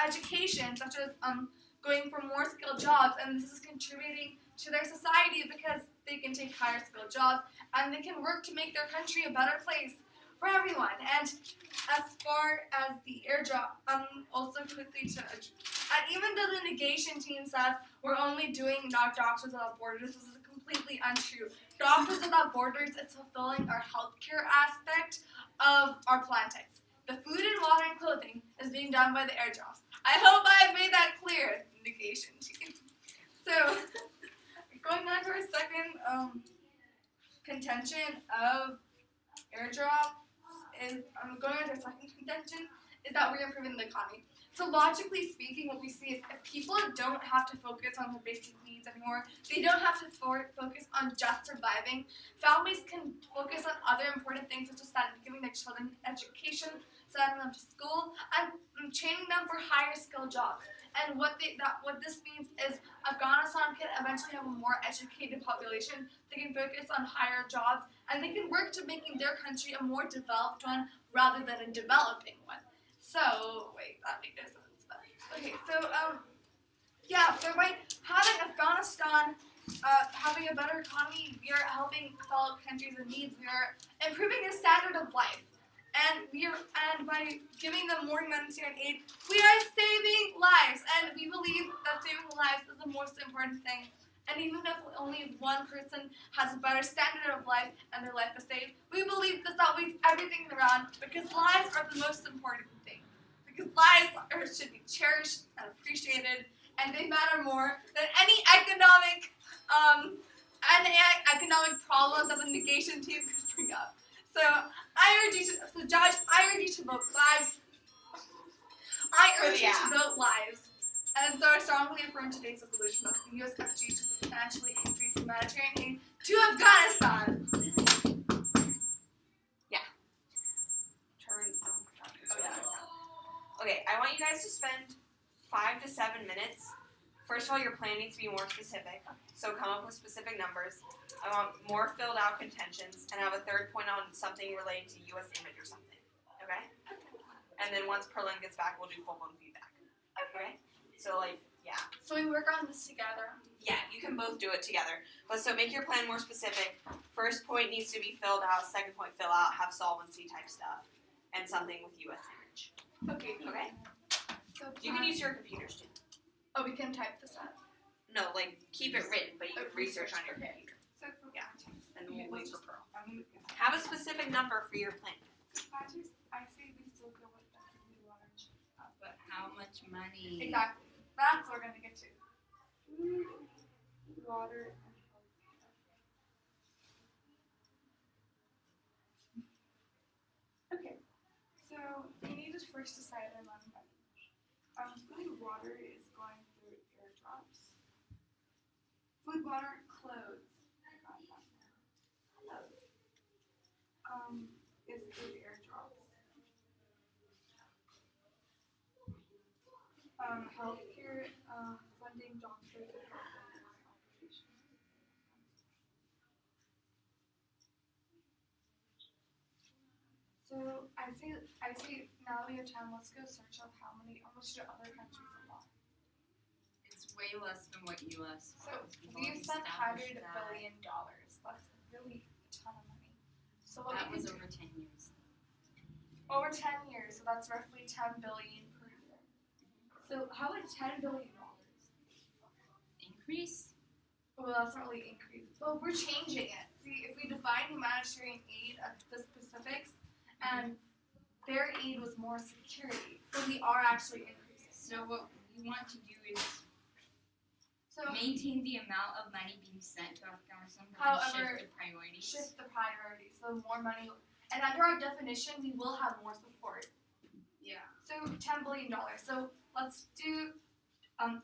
education, such as going for more skilled jobs, and this is contributing to their society because they can take higher skilled jobs and they can work to make their country a better place for everyone. And as far as the airdrop, also quickly and even though the negation team says we're only doing not Doctors Without Borders, this is completely untrue. Doctors Without Borders is fulfilling our healthcare aspect of our plan text. The food and water and clothing is being done by the airdrops. I hope I've made that clear, negation team. So, going on to our second contention of airdrop is, going on to our second contention is that we're improving the economy. So logically speaking, what we see is if people don't have to focus on their basic needs anymore, they don't have to focus on just surviving, families can focus on other important things such as giving their children education, sending them to school, and training them for higher skilled jobs. And what this means is Afghanistan can eventually have a more educated population. They can focus on higher jobs, and they can work to making their country a more developed one rather than a developing one. So, wait, that made no sense. Yeah, so by having Afghanistan having a better economy, we are helping fellow countries in need. We are improving their standard of life. And by giving them more humanitarian aid, we are saving lives. And we believe that saving lives is the most important thing. And even if only one person has a better standard of life and their life is saved, we believe that outweighs everything around, because lives are the most important thing. Because lives should be cherished and appreciated, and they matter more than any economic problems that the negation team could bring up. So Josh, I urge you to vote lives. I urge you to vote lives. And so I strongly affirm today's resolution that the U.S. FG should substantially increase humanitarian aid to Afghanistan. Okay, I want you guys to spend 5 to 7 minutes. First of all, your plan needs to be more specific, so come up with specific numbers. I want more filled out contentions, and I have a third point on something related to U.S. image or something, okay? And then once Perlin gets back, we'll do full-blown feedback, okay? So, So we work on this together. Yeah, you can both do it together. But so make your plan more specific. First point needs to be filled out, second point fill out, have solvency type stuff, and something with U.S. image. Okay. Okay? So You can use your computers too. Oh, we can type this out. No, keep it written, but you can research on your computer. So Yeah. And we'll wait for Pearl. Have a specific number for your plan. I say we still go with that really large. But how much money? Exactly. That's what we're gonna get to. Food, water, and healthcare. Okay. So we need to first decide on money. Food, water is going through airdrops. Food, water, clothes. Is through airdrops. Healthcare, funding doctors and operations. So I say now we have time, let's go search up how much do other countries allow. It's way less than what U.S. So we've spent $100 billion. That's really a ton of money. So what That we was can over 10 years. over 10 years, so that's roughly $10 billion per year. So how about $10 billion? Increase? Well, that's not really increase. Well, we're changing it. See, if we define humanitarian aid as the specifics, and their aid was more security, so we are actually increasing. So what we want to do is So maintain the amount of money being sent to Afghanistan, but However, shift the priorities. shift the priorities, so more money. And under our definition, we will have more support. Yeah. So $10 billion. So let's do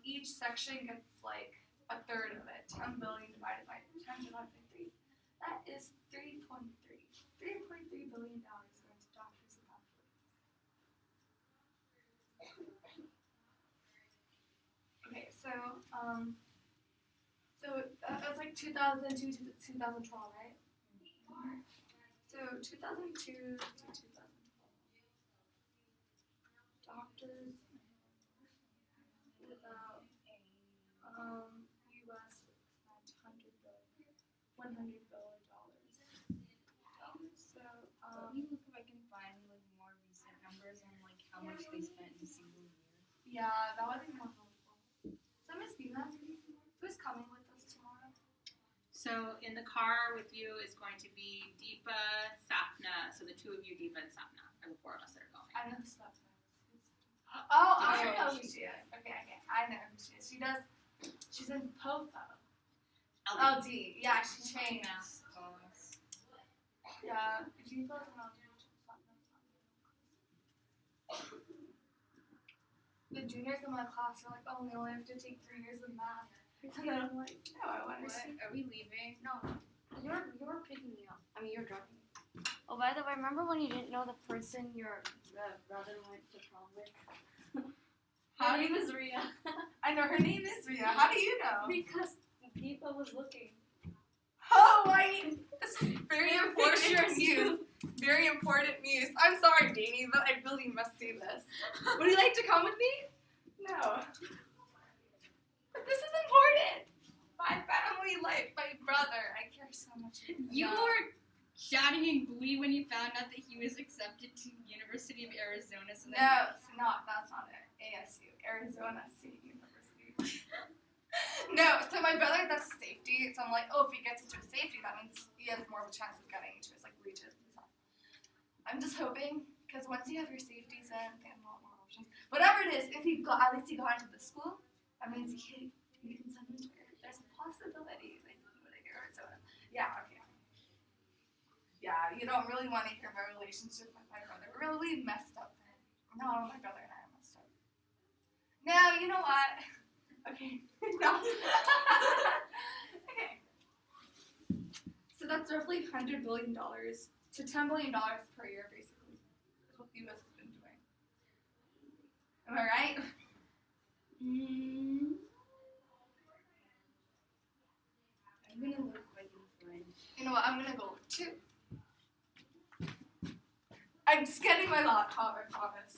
each section gets like a third of it. 10 billion divided by 10 divided by 3. That is 3.3. $3.3 billion going to doctors and hospitals. Okay, so that was like 2002 to 2012, right? So 2002 to 2012. Doctors without U.S. spent $100 billion. So Let me look if I can find more recent numbers on how much they spent in a single year. yeah, that would be more helpful. So Miss Bina, who's coming with us tomorrow? So in the car with you is going to be Deepa, Sapna. So the two of you, Deepa and Sapna, are the four of us that are going. I know the stuff. Oh, I Okay. know who she is. Okay, I know who she is. She's in POFO. LD. Yeah, she changed. Yeah, Deepa's not. The juniors in my class are like, oh, we only have to take 3 years of math. And then I'm like, no, I want to see. Are we leaving? No, you're picking me up. I mean, you're driving me. Oh, by the way, remember when you didn't know the person your brother went to prom with? Her name is Ria. I know, her name is Ria. How do you know? Because Deepa was looking. Oh, this is very important news. Very important news. I'm sorry, Danny, but I really must see this. Would you like to come with me? No. much. You were shouting in glee when you found out that he was accepted to University of Arizona. So No, it's not. That's not it. ASU, Arizona State University. No, so my brother, that's safety. So I'm like, oh, if he gets into a safety, that means he has more of a chance of getting into his like regions and stuff. I'm just hoping, because once you have your safeties in, they have a lot more options. Whatever it is, if he got, at least he got into the school, that means you can send him to it. There's a possibility that he would go to Arizona. Yeah, okay. Yeah, you don't really want to hear my relationship with my brother. We're really messed up. No, my brother and I are messed up. Now, you know what? Okay. No. Okay. So that's roughly $100 billion to $10 billion per year, basically. That's what the U.S. has been doing. Am I right? I'm gonna look like a friend. You know what? I'm gonna go with 2. I'm just getting my laptop, I promise.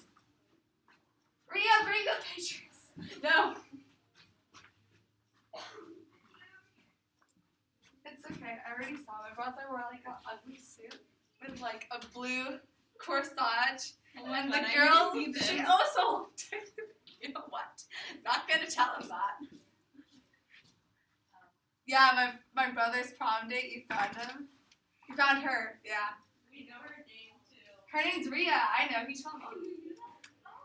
Rhea, bring the pictures. No. It's okay. I already saw my brother wore like an ugly suit with like a blue corsage. Oh my And God, the I girl, need to see this. she also looked at him. You know what? Not gonna tell him that. Yeah, my brother's prom date, you found him. You found her, yeah. We know her name too. Her name's Rhea. I know, he told me.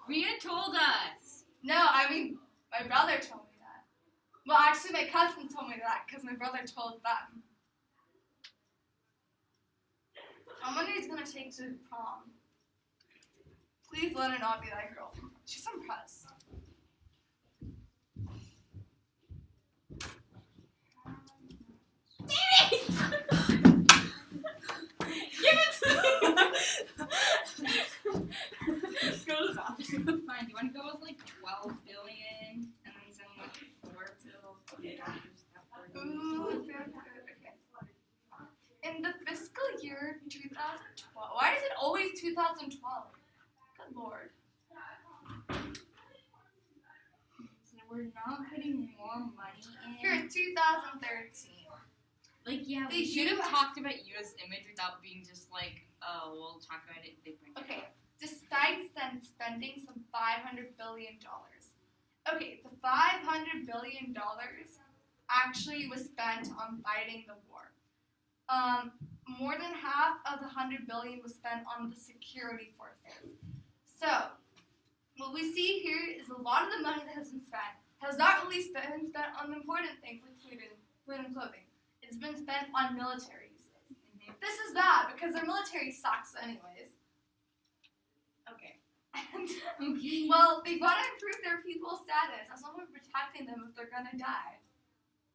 Rhea told us. No, I mean, my brother told me that. Well, actually, my cousin told me that because my brother told them. I wonder who's gonna take to prom. Please let her not be that girl. She's from press. Give it to me! Just go to the bathroom. Fine. Do you want to go with like 12 billion and then send like 4 to the doctors? Ooh, very good. Okay. In the fiscal year 2012, why is it always 2012? Good lord. So we're not putting more money in. Here's 2013. Like, yeah, They we should have do- talked about U.S. image without being just like, oh, we'll talk about it. They bring it Okay, up. despite spending some $500 billion. Okay, the $500 billion actually was spent on fighting the war. More than half of the $100 billion was spent on the security forces. So, what we see here is a lot of the money that has been spent has not really been spent on important things like food and clothing. It's been spent on military uses. This is bad because their military sucks anyways. Okay. Okay. Well, they gotta improve their people's status as long as we're protecting them if they're gonna die.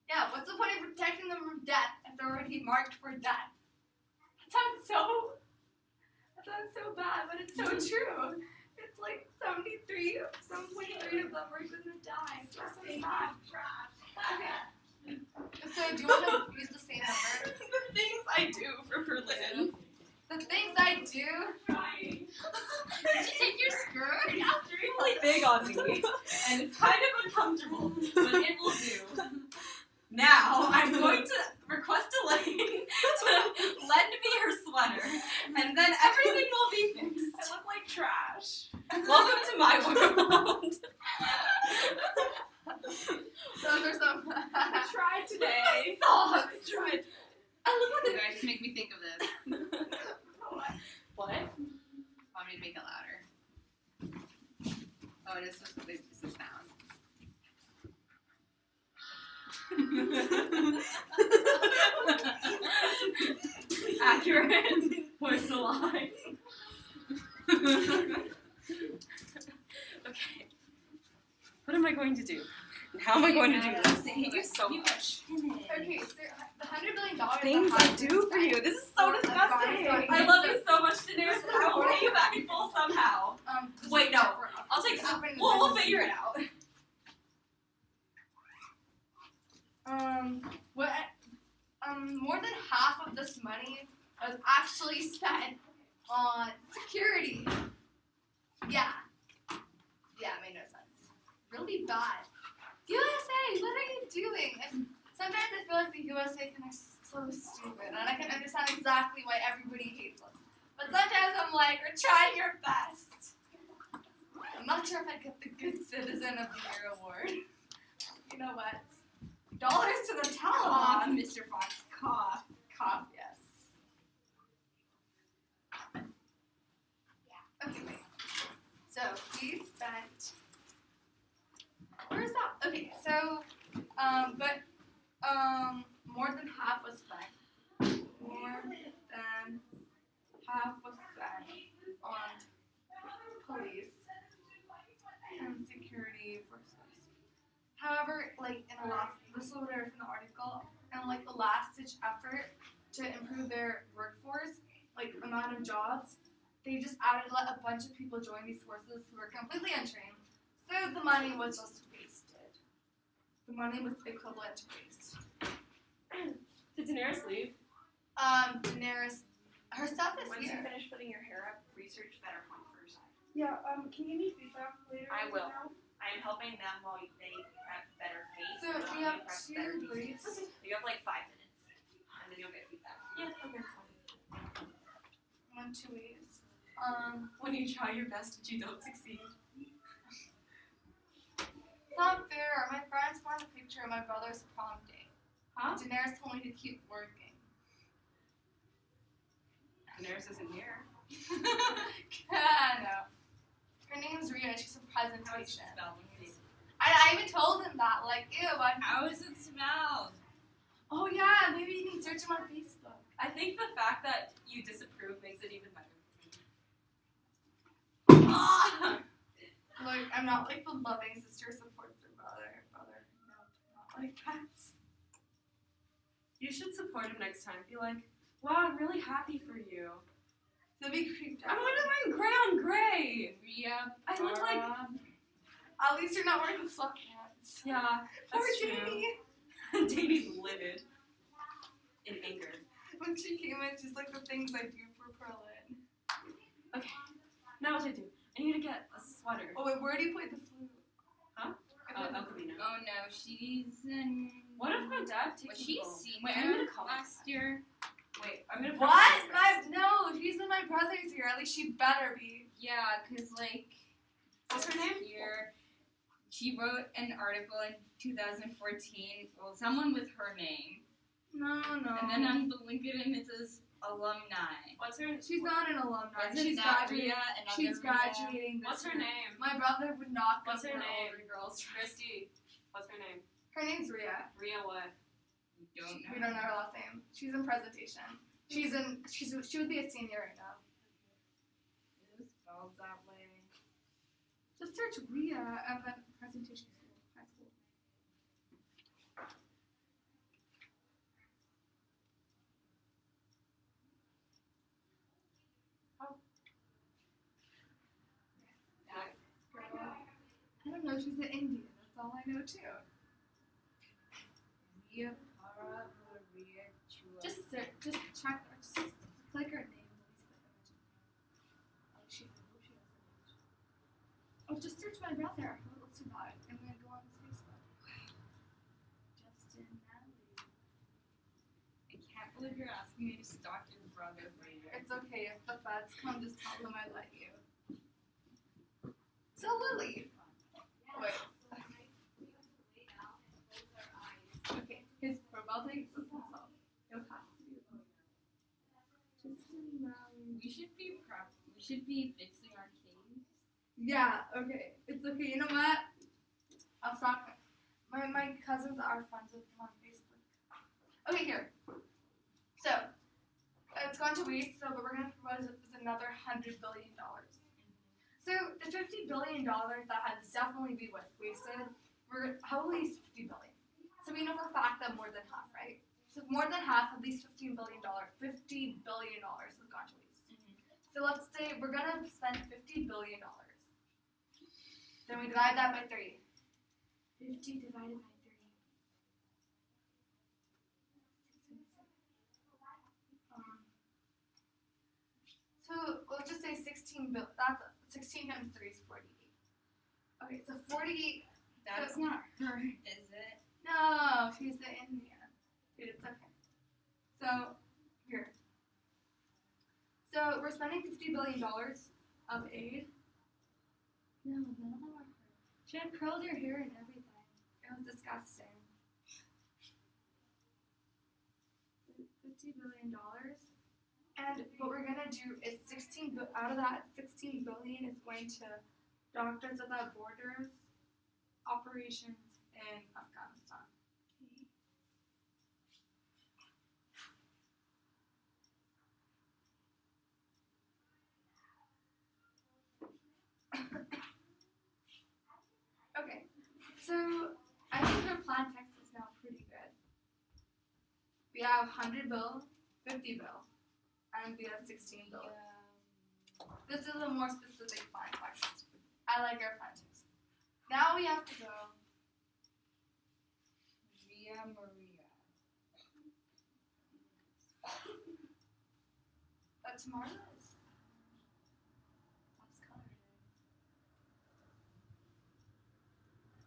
Yeah, what's the point of protecting them from death if they're already marked for death? That sounds so bad, but it's so true. It's like 7.3 of them are gonna die. It's so sad. Okay. So do you want to use the same number? The things I do for Berlin. The things I do. Trying. Did you take your skirt? It's extremely big on me, and it's kind of uncomfortable, but it will do. Now, I'm going to request Elaine to lend me her sweater, and then everything will be fixed. I look like trash. Welcome to my world. Those are some. I tried today. Socks. Tried. I look You guys just make me think of this. What? Want me to make it louder? Oh, it is just a sound. Accurate. Where's the line? Okay. What am I going to do? And how am I going to do this? I hate you so much. Okay, so the $100 billion. Things I do for you. This is so disgusting. I love you so much, Daenerys. I will pay you back in full somehow. Wait, no. I'll take that. We'll figure it out. More than half of this money was actually spent on security. Yeah. Yeah, it made no sense. Really bad. USA, what are you doing? And sometimes I feel like the USA can so stupid, and I can understand exactly why everybody hates us. But sometimes I'm like, we're trying your best. I'm not sure if I get the Good Citizen of the Year award. You know what? Dollars to the Cough, Taliban. Mr. Fox, cough. Cough, yes. Okay, wait. So we spent. Where's that? Okay, so more than half was spent. More than half was spent on police and security forces. However, like in the last, this is what I read from the article, and like a last-ditch effort to improve their workforce, like amount of jobs, they just let a bunch of people join these forces who were completely untrained. So the money was just wasted. The money was equivalent to waste. Did Daenerys leave? Daenerys, her stuff is Once you here. finish putting your hair up, research better point first. Yeah. Can you give me feedback later? I will. I am helping them while they prep better face. So and we I'll have prep better 2 briefs. pieces. You have like 5 minutes, and then you'll get feedback. Yeah, okay. 1, 2 ways. When you try your best but you don't succeed. It's not fair. My friends want a picture of my brother's prom day. Huh? Daenerys told me to keep working. Daenerys isn't here. No. Her name's Rhea. She's a How is it presentation. spelled? I even told him that. Like, ew. How is it spelled? Oh yeah. Maybe you can search him on Facebook. I think the fact that you disapprove makes it even better. Like, I'm not like the loving sister supports her brother. No, not like that. You should support him next time. Be like, wow, I'm really happy for you. So be creeped I'm out. wearing gray on gray. Rhea. I look like, At least you're not wearing the sweatpants. yeah, Poor that's Jamie. true. Davey's livid. In anger. When she came in, she's like, the things I do for Perlin. Okay, now what do? I need to get a sweater. Oh wait, where do you play the flute? Huh? El Camino. Oh no, she's in. What if my dad takes Was me she home? senior Wait, I'm gonna call last year? Wait, I'm gonna. What? No, she's in my brother's year. At least she better be. Yeah, cause like. What's her name? Here, she wrote an article in 2014. Well, someone with her name, No. and then on the LinkedIn it says alumni. What's her? She's not an alumni. Wasn't She's that graduating. Rhea? Another She's Rhea? graduating this What's her year. name? My brother would not go What's her for name? older girls. Christie. What's her name? Her name's Rhea. Rhea what? Don't know. We don't know her last name. She's in presentation. She would be a senior right now. It was spelled that way. Just search Rhea and then presentation school, high school. I don't know. She's an Indian. That's all I know too. Rhea Para Rhea Chua. Just check. Just click her name. Oh, just search my brother. What's too bad? I'm gonna go on his Facebook. Justin Natalie. I can't believe you're asking me to stalk your brother, Rhea. It's okay if the feds come. Just tell them I let you. So Lily. Wait. Okay. His profile thing is himself. It'll have to be. Justin Natalie. We should be fixing our case. Yeah, okay. It's okay. You know what? I'll stop. My cousins are friends with him on Facebook. Okay, here. So, it's gone to waste, so what we're going to propose is another $100 billion. So, the $50 billion that has definitely been wasted, we're probably $50 billion. So, we know for a fact that more than half, right? So, more than half of these $50 billion has gone to waste. So, let's say we're going to spend $50 billion. Then we divide that by 3. 50 divided by 3. So let's just say 16 bill. That's 16 times 3 is 48. Okay, so 48. That's not her, is it? No, she's the Indian. Dude, it's okay. So, here. So, we're spending $50 billion of aid. No, none of them are her. She had curled her hair and everything. It was disgusting. $50 billion. And what we're gonna do is out of that 16 billion is going to Doctors Without Borders operations in Afghanistan. Okay, so I think our plan text is now pretty good. We have 100 bill, 50 bill, and we have 16 bill. This is a more specific plan text. I like our plan text. Now we have to go. Maria. That's Marla's. That's color day.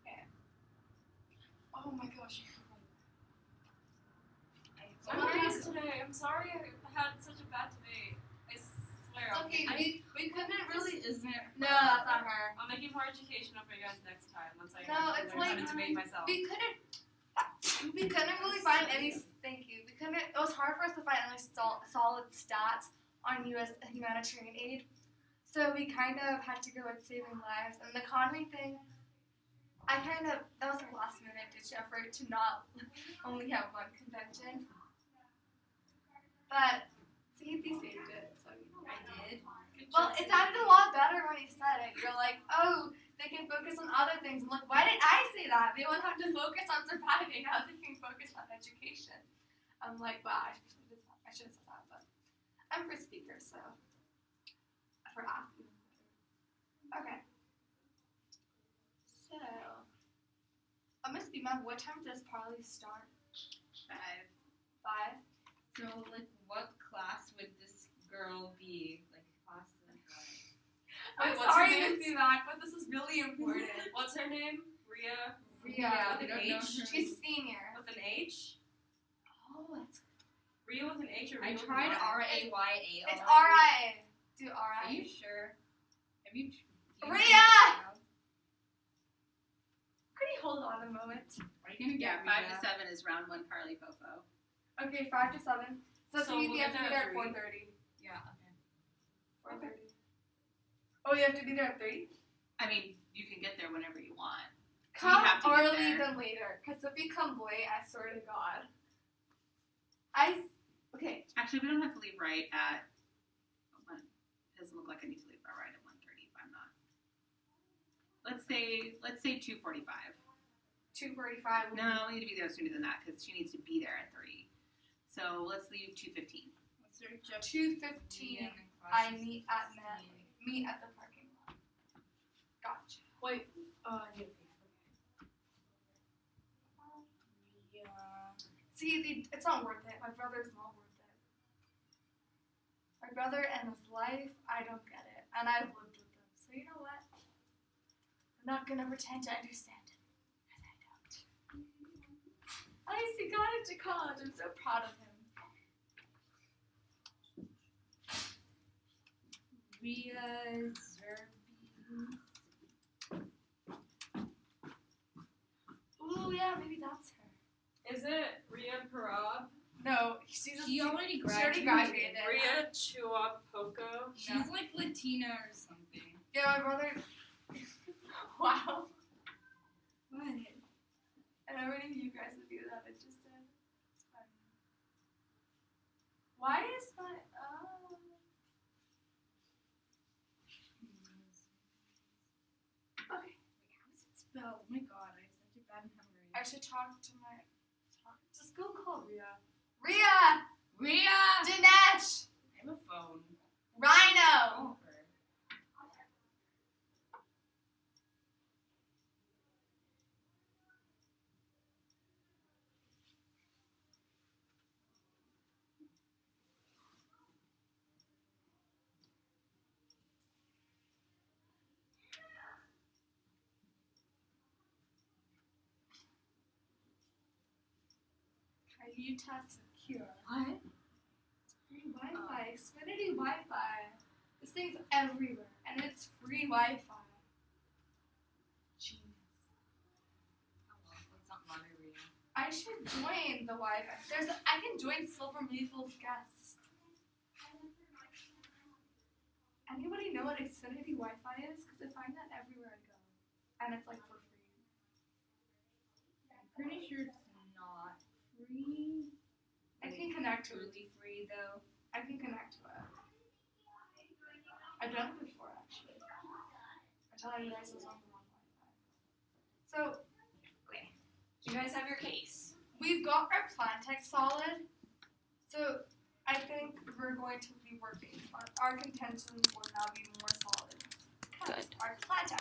Okay. Oh my gosh. I'm nervous today. I'm sorry I had such a bad debate. I swear. Okay, we couldn't really. Isn't it? No, that's not her. I'll make it more educational for you guys next time once I No, actually it's learn how like- to debate myself. We couldn't really find any. Thank you. It was hard for us to find any solid stats on U.S. humanitarian aid, so we kind of had to go with saving lives. And the economy thing, that was a last minute ditch effort to not only have one convention. But Sahithi saved it, so I did. well, it sounded a lot better when he said it. You're like, oh, they can focus on other things. I'm like, why did I say that? They won't have to focus on surviving. Now they can focus on education. I'm like, wow, I should have said that, but I'm for speaker, so for athlete. Okay. So, Miss Bima, what time does Parley start? 5. So, like, what class would this girl be? Like, class and I'm what's her sorry, name? Miss Bima, but this is really important. What's her name? Ria? Ria, With an H? she's senior. With an H? Oh, that's Ria with an H or Ria I with an tried Y? RAYA. It's R.I. Do Are R.I. you sure? Have you? Rhea! Could you hold on a moment? Are you gonna get 5 to 7 is round 1 Carly Fofo. Okay, 5 to 7. So you we'll have get to be there there at at 3. 4:30. Yeah. Okay. 4:30. Oh, you have to be there at 3? I mean, you can get there whenever you want. Come have to get early there. than later. Because if you come late, I swear to God. Okay. Actually, we don't have to leave right at. It doesn't look like I need to leave right at 1:30 if I'm not. Let's say 2:45. 2:45. No, we need to be there sooner than that because she needs to be there at 3. So let's leave 2:15. what's her job? 2:15. I meet at the parking lot. Gotcha. Wait, yeah. See, it's not worth it. My brother's not worth it. My brother and his life, I don't get it. And I've lived with him. So you know what? I'm not going to pretend to understand it. Because I don't. At least he got into college. I'm so proud of him. Ria Ooh, yeah, maybe that's her. Is it Ria Parab? No, She already She already graduated. Ria Chuapoko? She's like Latina or something. Yeah, my brother. Wow. What? I never knew you guys would do that. It just did. It's funny. Why is my. Oh. Okay. How is it spelled? Oh my god, I have such a bad memory. I should talk to my. Just go call Ria. Ria! Ria! Dinesh! I have a phone. Rhino! Oh, her. Are Utah secure? What? Free Wi-Fi. Xfinity Wi-Fi. This thing's everywhere, and it's free Wi-Fi. Genius. Oh well, that's not my radio. I should join the Wi-Fi. I can join Silver Maple's guests. Anybody know what Xfinity Wi-Fi is? Because I find that everywhere I go, and it's like for free. I'm pretty sure it's not free. I can connect to it. Truly free though. I can connect to it. I've done it before, actually. I tell you guys it's on the one Wi-Fi. So, You guys have your case. we've got our plan text solid. So, I think we're going to be working on our contention will now be more solid. Because our plan text